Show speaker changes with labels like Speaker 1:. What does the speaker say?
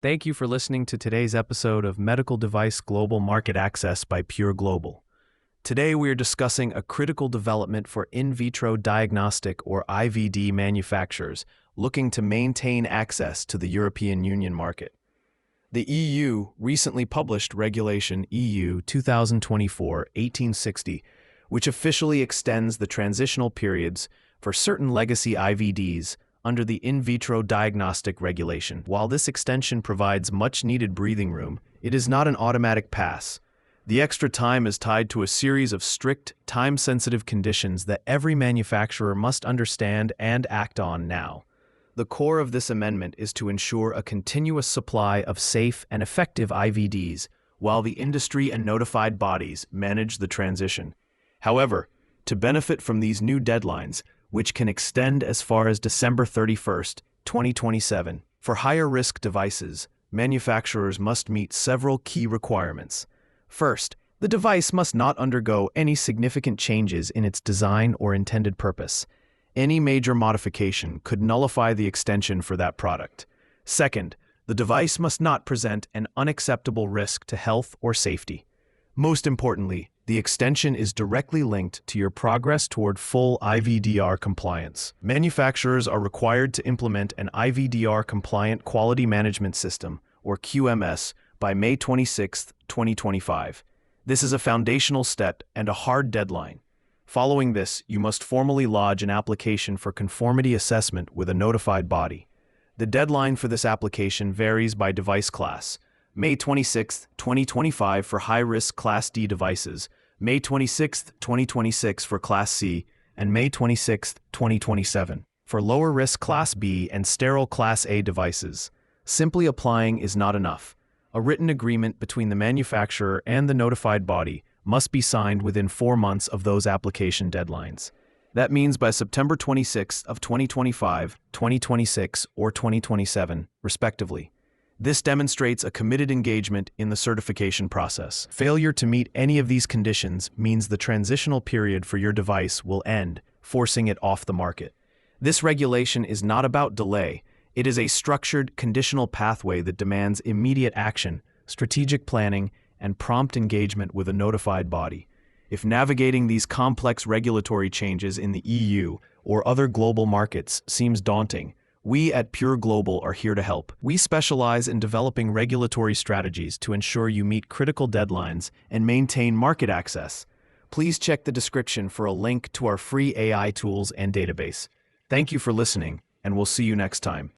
Speaker 1: Thank you for listening to today's episode of Medical Device Global Market Access by Pure Global. Today we are discussing a critical development for in vitro diagnostic or IVD manufacturers looking to maintain access to the European Union market. The EU recently published Regulation EU 2024-1860, which officially extends the transitional periods for certain legacy IVDs under the In-Vitro Diagnostic Regulation. While this extension provides much-needed breathing room, it is not an automatic pass. The extra time is tied to a series of strict, time-sensitive conditions that every manufacturer must understand and act on now. The core of this amendment is to ensure a continuous supply of safe and effective IVDs while the industry and notified bodies manage the transition. However, to benefit from these new deadlines, which can extend as far as December 31st, 2027. For higher-risk devices, manufacturers must meet several key requirements. First, the device must not undergo any significant changes in its design or intended purpose. Any major modification could nullify the extension for that product. Second, the device must not present an unacceptable risk to health or safety. Most importantly, the extension is directly linked to your progress toward full IVDR compliance. Manufacturers are required to implement an IVDR-compliant quality management system, or QMS, by May 26, 2025. This is a foundational step and a hard deadline. Following this, you must formally lodge an application for conformity assessment with a notified body. The deadline for this application varies by device class. May 26, 2025 for high-risk Class D devices, May 26, 2026 for Class C, and May 26, 2027 for lower-risk Class B and sterile Class A devices. Simply applying is not enough. A written agreement between the manufacturer and the notified body must be signed within 4 months of those application deadlines. That means by September 26 of 2025, 2026, or 2027, respectively. This demonstrates a committed engagement in the certification process. Failure to meet any of these conditions means the transitional period for your device will end, forcing it off the market. This regulation is not about delay. It is a structured, conditional pathway that demands immediate action, strategic planning, and prompt engagement with a notified body. If navigating these complex regulatory changes in the EU or other global markets seems daunting, we at Pure Global are here to help. We specialize in developing regulatory strategies to ensure you meet critical deadlines and maintain market access. Please check the description for a link to our free AI tools and database. Thank you for listening, and we'll see you next time.